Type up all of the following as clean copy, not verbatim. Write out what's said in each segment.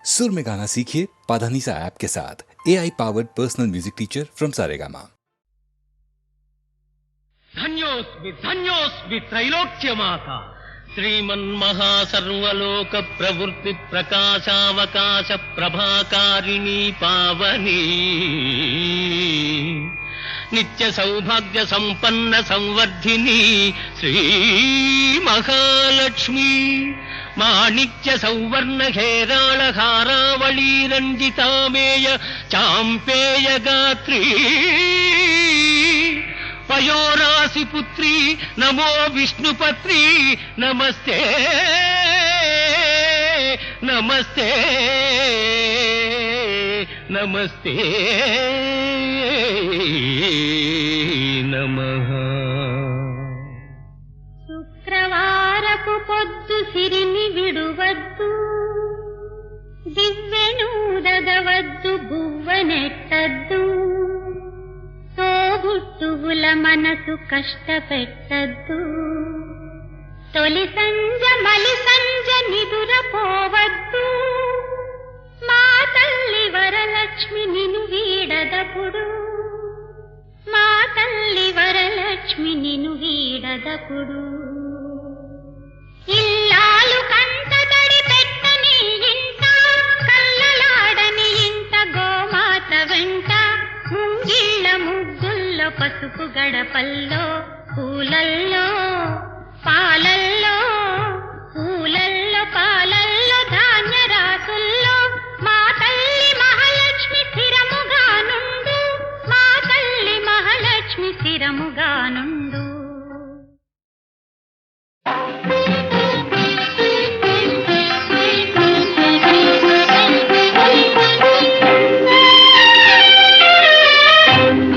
सुर में गाना सीखिए पाधानीसा ऐप के साथ। AI powered personal music teacher from Saregama. धन्योस्मि धन्योस्मि त्रैलोक्यमाता श्रीमन्महासर्वलोक प्रवृत्ति प्रकाशावकाश प्रभाकारिणी पावनी नित्य सौभाग्य संपन्न संवर्धिनी श्री महालक्ष्मी माणिक्य सौवर्ण हेराळ हारावळी रंजितामेय चांपेय गात्री पयोरासि पुत्री नमो विष्णुपत्री नमस्ते नमस्ते नमस्ते नमः। శుక్రవారపు పొద్దు సిరిని విడువద్దు, దివ్వెనూదగవద్దు, బువ్వనెట్టద్దు, తోబుట్టువుల మనసు కష్టపెట్టద్దు, తొలి సంజ మలి సంజ నిదురపోవద్దు, మా తల్లి వరలక్ష్మి నిన్ను వీడదపుడు, మా తల్లి వరలక్ష్మి నిన్ను వీడదపుడు. ఇల్లాలు కంటతడి పెట్టని ఇంట, కల్లలాడని ఇంట, గోమాత వెంట, ముంగిళ్ళ ముగ్గుల్లో పసుపు గడపల్లో, పూలల్లో పాలల్లో, పూలల్లో పాలల్లో, ధాన్య రాసుల్లో, మా తల్లి మహాలక్ష్మి స్థిరముగా నుండు, మా తల్లి మహాలక్ష్మి స్థిరముగా నుండు.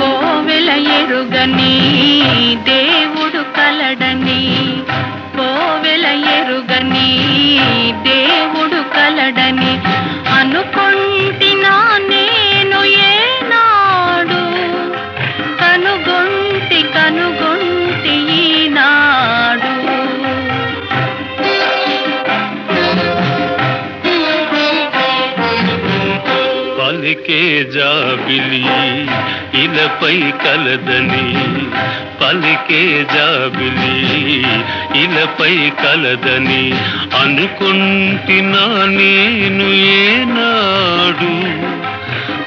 కోవెల ఎరుగని దేవుడు కలడని, కోవెల ఎరుగని దేవుడు కలడని అనుకొంటినా నేను ఏనాడు, కనుగొంటి కనుగొంటి ఈనాడు. పలికే జాబిలి ఇలపై కలదని, పలికే జాబిలి ఇలపై కలదని అనుకుంటున్నా నేను ఏనాడు,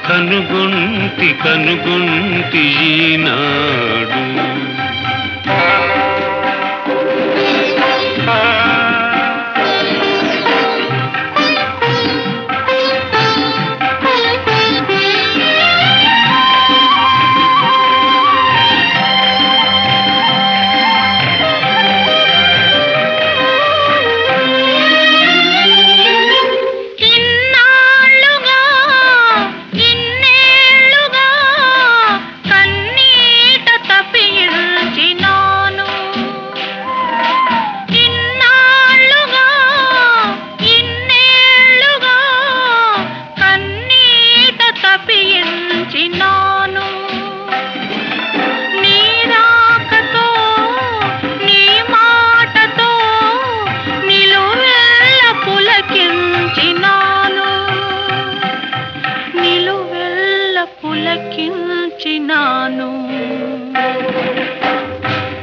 కనుగొంటి కనుగొంటి ఈనాడు.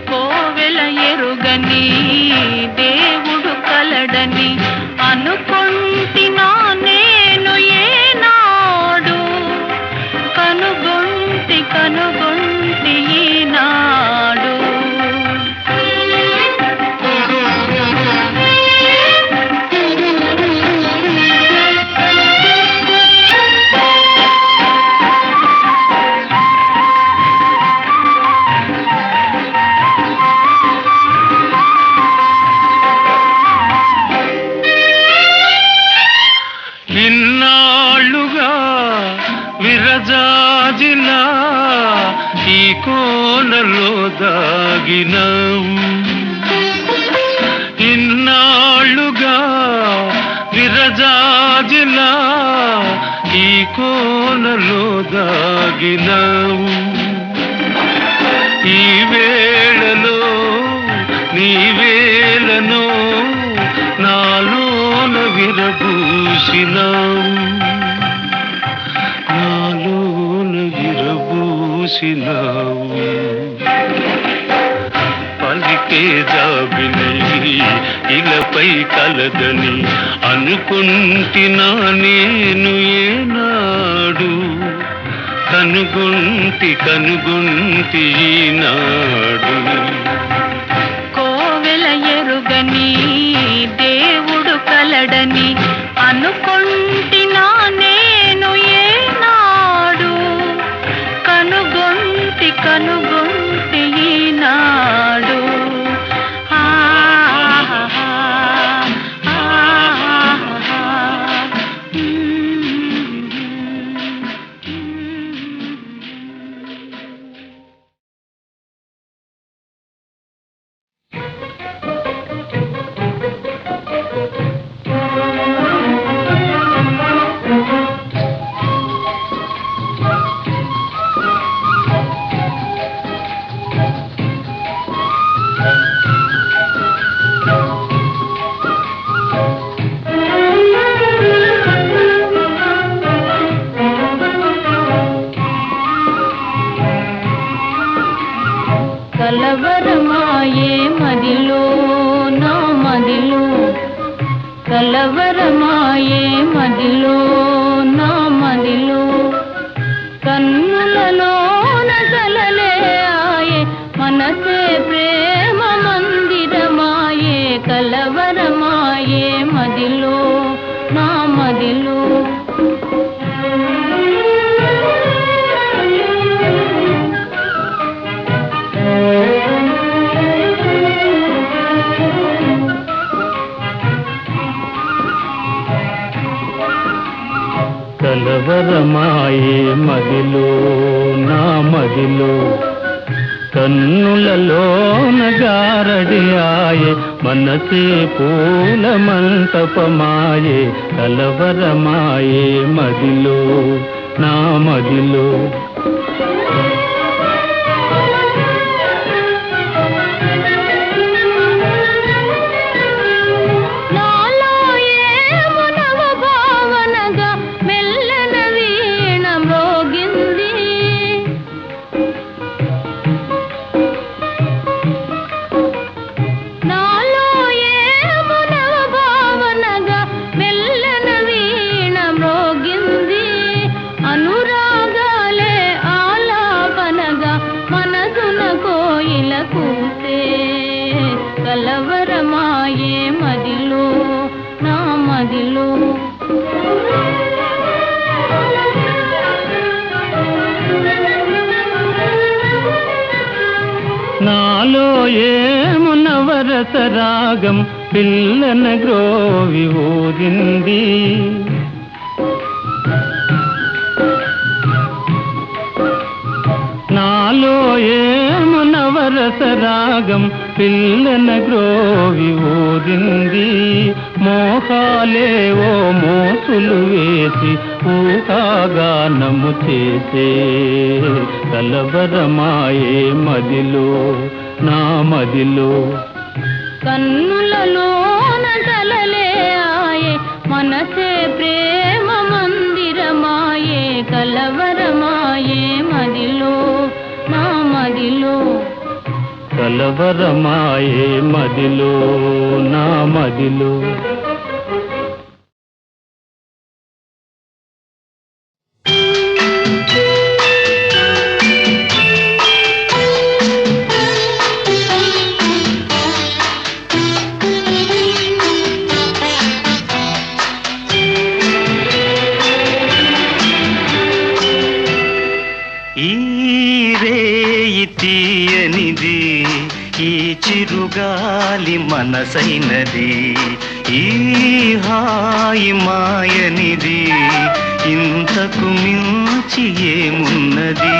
కోవెల ఎరుగని దేవుడు కలడని అనుకొంటినా నేను ఏనాడు, కనుగొంటి కనుగొంటి ఈనాడు. ఇన్నాళ్ళుగా విరజాజిలా ఈ కోనలో దాగినావు, ఇన్నాళ్ళుగా విరజాజిలా ఈ కోనలో దాగినావు. ఈ వేళలో నీ వేళను నాలోన విరబూసినావు. చేసినావు. పలికే జాబిలై ఇలపై కలదని అనుకుంటినా నేను ఏనాడు, కనుగొంటి ఈనాడు. కోవెల ఎరుగని దేవుడు కలడని అనుకొంటినా నేను ఏనాడు, కనుగొంటి ఈనాడు. కలవరమాయే మదిలో నా మదిలో, కలవరమాయే మదిలో నా మదిలో, కన్నులలోన కలలే ఆయే మనసే ప్రేమ మందిరమాయే. కలవరమాయే మదిలో నా మదిలో. కలవరమాయే మదిలో నా మదిలో, కన్నులలోన గారడి ఆయే మనసే పూల మంటపమాయే. కలవరమాయే మదిలో నా మదిలో. కలవరమాయే మదిలో నా మదిలో. నాలో ఏము నవరస రాగం పిల్లన గ్రోవి ఊరింది. నాలో ఏము నవరస రాగం పిల్లన గ్రోవి ఊరింది. మోహాలేవో మోసులు వేసి ఊహాగానము చేసే. కలవరమాయే మదిలో నా మదిలో. కన్నులలోన కలలే ఆయే మనసే ప్రేమ మందిరమాయే. కలవరమాయే మదిలో నా మదిలో. కలవరమాయే మదిలో నా మదిలో. తీయనిది ఈ చిరుగాలి మనసైనది, ఈ హాయి మాయనిది ఇంతకు మించి ఏమున్నది.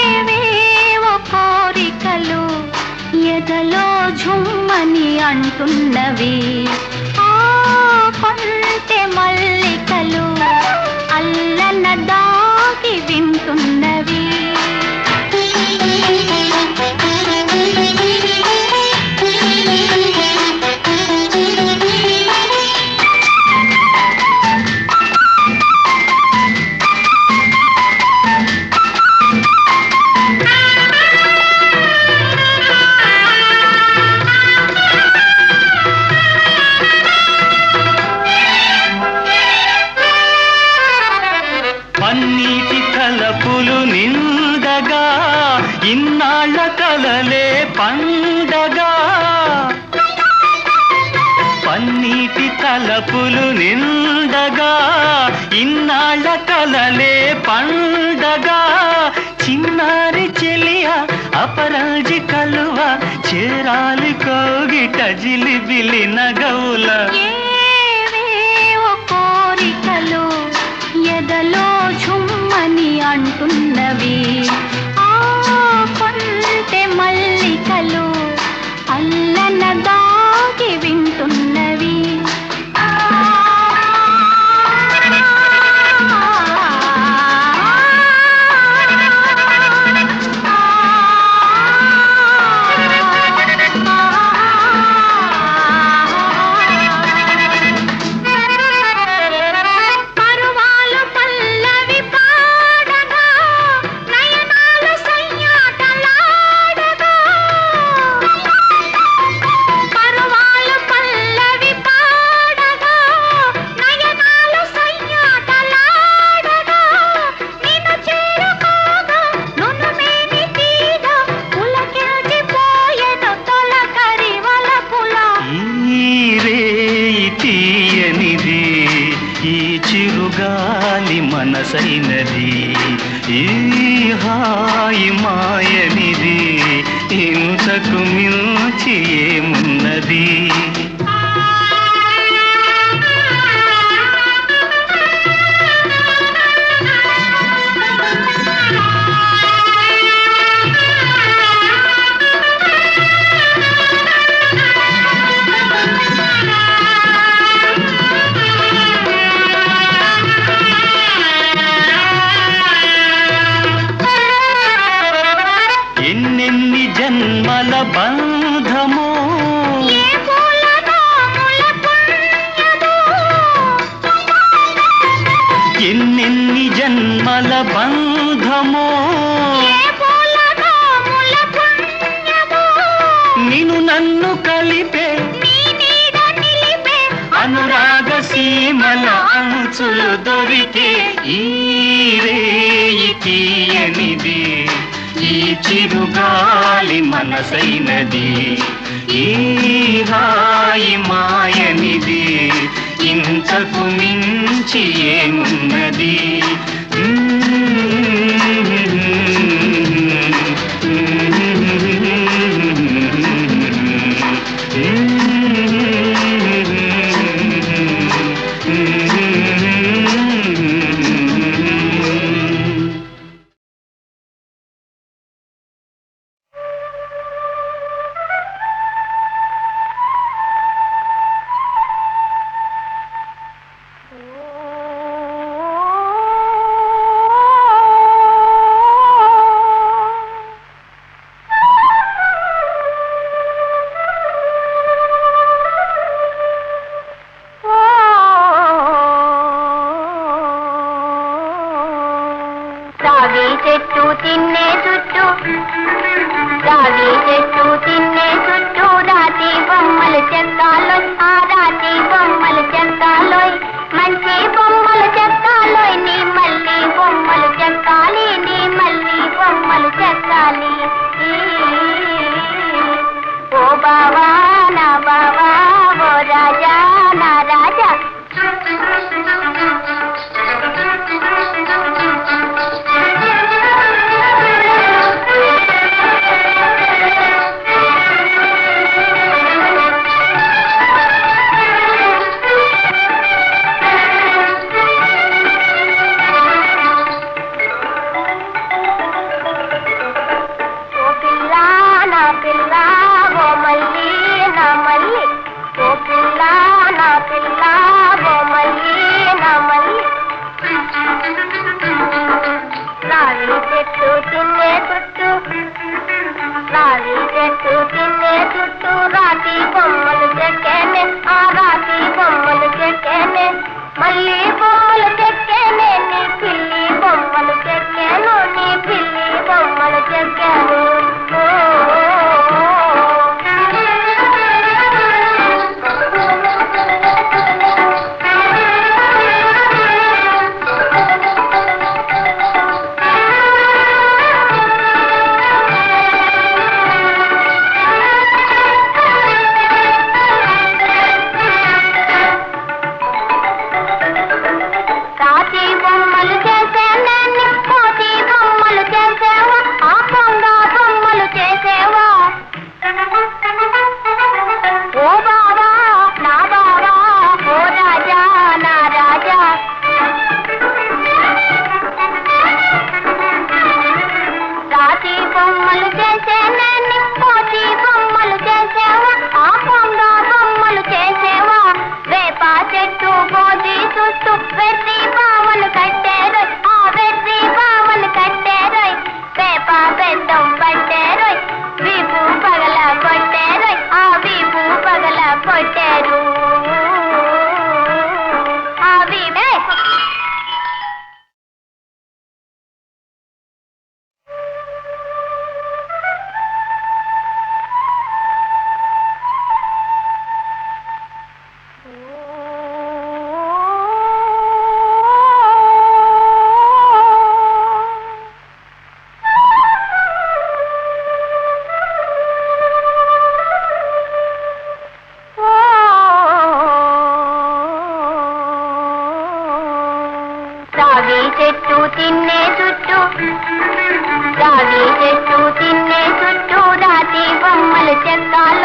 ఏవేవో కోరికలు ఎదలో ఝుమ్మని అంటున్నవి, ఆ కొంటె మల్లికలు అల్లన దాగి వింటున్నవి. వలపులు నిండగా ఇన్నాళ్ళ కలలే పండగా చిన్నారి చెలియ అపరాజి కలువ చేరాలి కోగిట జిలిబిలి నగవుల ఏవేవో కోరికలు ఎదలో ఝుమ్మని అంటున్నవి ఆ కొంటె మల్లికలు అల్లన దాగి వింటున్నవి పరువాలు పల్లవి పాడగా నయనాలు సయ్యాటలాడగా పరువాలు పల్లవి పాడగా నయనాలు సయ్యాటలాడగా నిన్ను చేరుకోగా నునుమేని తీగ పులకించిపోయెను తొలకరి వలపుల ఈ రేయి తీయనిది ఈ చిరుగాలి మనసైనది ఈ హాయి మాయనిది ఇంతకు మించి ఏమున్నది ఎన్నెన్ని జన్మల బంధము ఏ పూలనో ముల పుణ్యమో ఎన్నెన్ని జన్మల బంధము ఏ పూలనో ముల పుణ్యమో నిన్ను నన్ను కలిపే నీ నీడ నిలిపే అనురాగ సీమల అంచులు దొరికే ఈ రేయి తీయనిది ఈ చిరుగాలి మనసైనది ఈ హాయి మాయనిది ఇంతకు మించి ఏమున్నది రావి చెట్టు తిన్నే చుట్టూ రావి చెట్టు తిన్నే చుట్టూ రాతి బొమ్మలు చెక్కాలోయ్ ఆ రాతి బొమ్మలు చెక్కాలోయ్ మంచి బొమ్మలు చెక్కాలోయ్ నీ మళ్ళీ బొమ్మలు చెక్కాలి నీ మళ్ళీ బొమ్మలు చెక్కాలి ఓ బావా నా బావా ఓ రాజా నా రాజా ఓ పిల్ల నా పిల్ల ఓ మల్లి నా మల్లి ఓ పిల్ల నా పిల్ల ఓ మల్లి నా మల్లి రావి చెట్టు తిన్నే చుట్టూ రావి చెట్టు తిన్నే చుట్టూ రాతి బొమ్మలు చెక్కేనే ఆ రాతి బొమ్మలు చెక్కేనే మళ్ళీ బొమ్మలు చెక్కేనే నీ పిల్లి బొమ్మలు చెక్కాను నీ పిల్లి బొమ్మలు చెక్కాను రావి చెట్టు తిన్నే చుట్టూ రావి చెట్టు తిన్నే చుట్టూ రాతి బొమ్మలు చెక్కాల